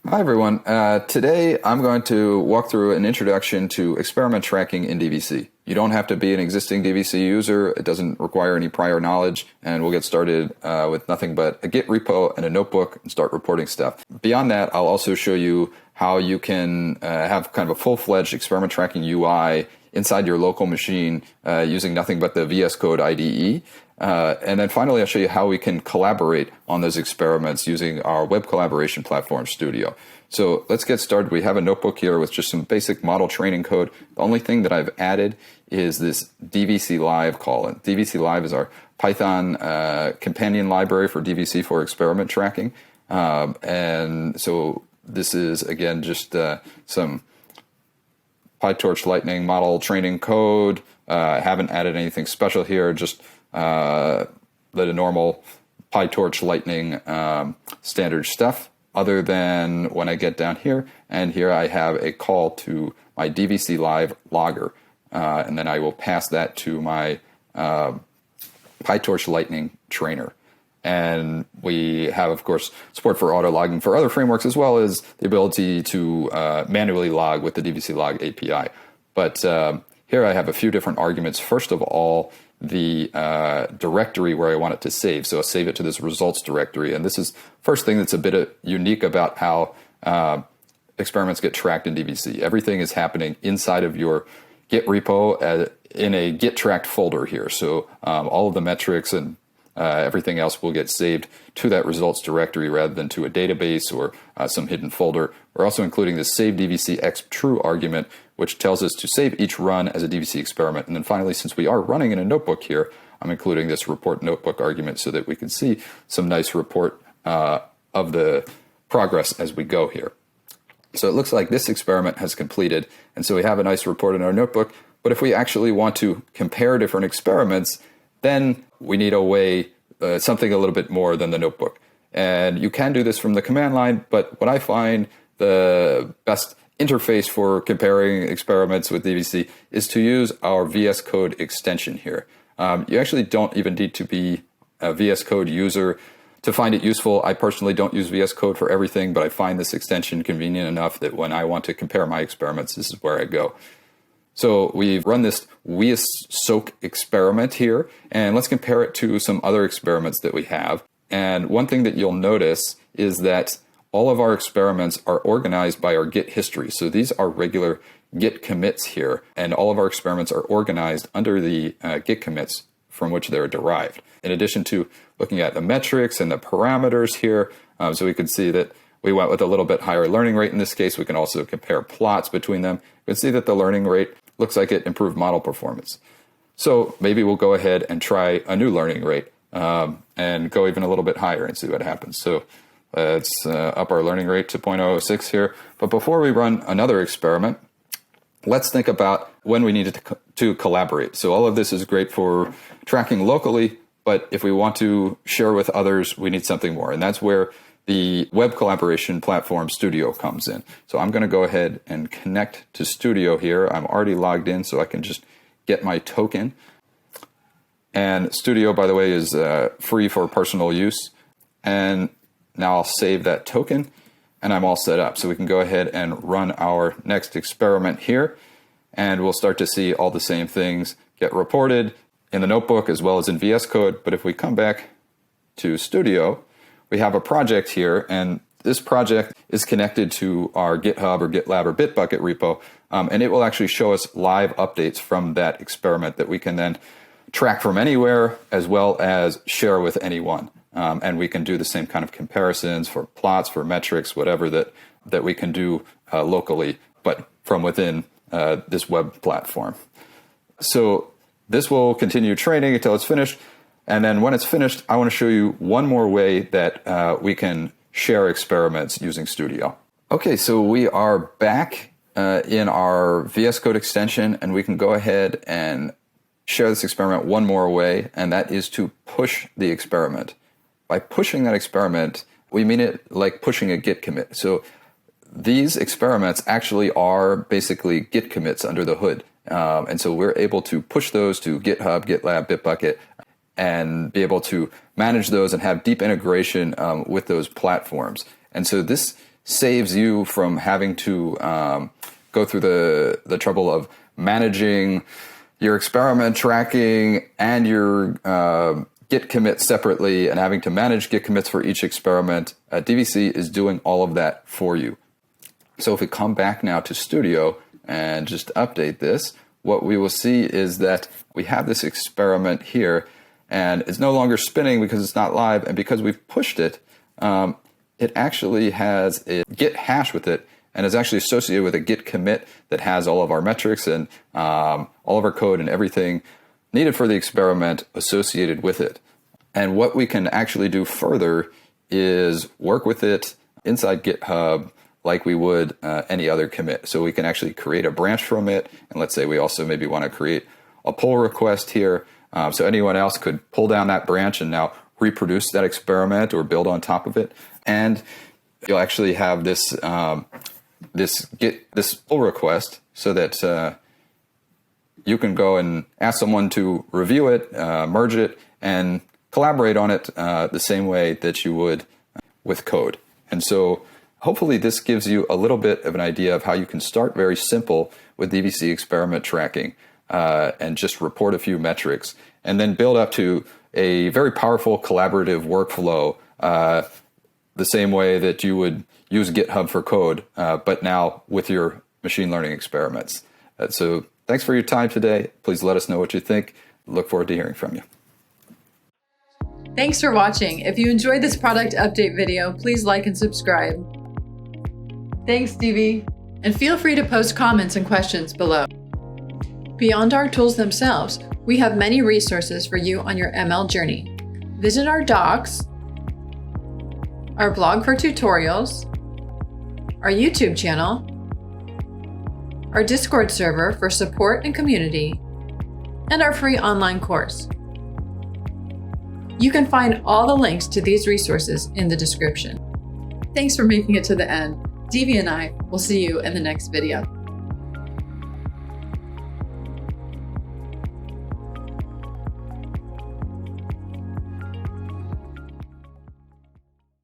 Hi, everyone. Today, I'm going to walk through an introduction to experiment tracking in DVC. You don't have to be an existing DVC user. It doesn't require any prior knowledge, and we'll get started with nothing but a Git repo and a notebook and start reporting stuff. Beyond that, I'll also show you how you can have kind of a full-fledged experiment tracking UI inside your local machine using nothing but the VS Code IDE. And then finally, I'll show you how we can collaborate on those experiments using our web collaboration platform, Studio. So let's get started. We have a notebook here with just some basic model training code. The only thing that I've added is this DVCLive call. And DVCLive is our Python companion library for DVC for experiment tracking. And so this is, again, just some PyTorch Lightning model training code. I haven't added anything special here, just the normal PyTorch Lightning standard stuff, other than when I get down here, and here I have a call to my DVCLive logger, and then I will pass that to my PyTorch Lightning trainer. And we have, of course, support for auto logging for other frameworks, as well as the ability to manually log with the DVClog API. But here I have a few different arguments. First of all, the directory where I want it to save. So I'll save it to this results directory. And this is first thing that's a bit unique about how experiments get tracked in DVC. Everything is happening inside of your Git repo in a Git tracked folder here. So all of the metrics and everything else will get saved to that results directory rather than to a database or some hidden folder. We're also including the save DVC X true argument, which tells us to save each run as a DVC experiment. And then finally, since we are running in a notebook here, I'm including this report notebook argument so that we can see some nice report of the progress as we go here. So it looks like this experiment has completed, and so we have a nice report in our notebook. But if we actually want to compare different experiments, then we need a way, something a little bit more than the notebook. And you can do this from the command line, but what I find the best interface for comparing experiments with DVC is to use our VS Code extension here. You actually don't even need to be a VS Code user to find it useful. I personally don't use VS Code for everything, but I find this extension convenient enough that when I want to compare my experiments, this is where I go. So we've run this soak experiment here, and let's compare it to some other experiments that we have. And one thing that you'll notice is that all of our experiments are organized by our Git history. So these are regular Git commits here, and all of our experiments are organized under the Git commits from which they're derived. In addition to looking at the metrics and the parameters here, so we can see that we went with a little bit higher learning rate in this case. We can also compare plots between them. We can see that the learning rate looks like it improved model performance. So maybe we'll go ahead and try a new learning rate and go even a little bit higher and see what happens. So let's up our learning rate to 0.006 here. But before we run another experiment, let's think about when we needed to collaborate. So all of this is great for tracking locally, but if we want to share with others, we need something more. And that's where the web collaboration platform Studio comes in. So I'm going to go ahead and connect to Studio here. I'm already logged in, so I can just get my token. And Studio, by the way, is free for personal use. And now I'll save that token, and I'm all set up. So we can go ahead and run our next experiment here, and we'll start to see all the same things get reported in the notebook as well as in VS Code. But if we come back to Studio, we have a project here, and this project is connected to our GitHub or GitLab or Bitbucket repo, and it will actually show us live updates from that experiment that we can then track from anywhere as well as share with anyone. And we can do the same kind of comparisons for plots, for metrics, whatever that we can do locally, but from within this web platform. So this will continue training until it's finished. And then when it's finished, I want to show you one more way that we can share experiments using Studio. Okay, so we are back in our VS Code extension, and we can go ahead and share this experiment one more way, and that is to push the experiment. By pushing that experiment, we mean it like pushing a Git commit. So these experiments actually are basically Git commits under the hood. And so we're able to push those to GitHub, GitLab, Bitbucket, and be able to manage those and have deep integration with those platforms. And so this saves you from having to go through the trouble of managing your experiment tracking and your Git commits separately and having to manage Git commits for each experiment. DVC is doing all of that for you. So if we come back now to Studio and just update this, what we will see is that we have this experiment here, and it's no longer spinning because it's not live, and because we've pushed it, it actually has a Git hash with it, and is actually associated with a Git commit that has all of our metrics and all of our code and everything needed for the experiment associated with it. And what we can actually do further is work with it inside GitHub like we would any other commit. So we can actually create a branch from it, and let's say we also maybe want to create a pull request here. So anyone else could pull down that branch and now reproduce that experiment or build on top of it. And you'll actually have this this pull request so that you can go and ask someone to review it, merge it, and collaborate on it the same way that you would with code. And so hopefully this gives you a little bit of an idea of how you can start very simple with DVC experiment tracking and just report a few metrics, and then build up to a very powerful collaborative workflow the same way that you would use GitHub for code, but now with your machine learning experiments. So thanks for your time today. Please let us know what you think. Look forward to hearing from you. Thanks for watching. If you enjoyed this product update video, please like and subscribe. Thanks, DV. And feel free to post comments and questions below. Beyond our tools themselves, we have many resources for you on your ML journey. Visit our docs, our blog for tutorials, our YouTube channel, our Discord server for support and community, and our free online course. You can find all the links to these resources in the description. Thanks for making it to the end. DV and I will see you in the next video.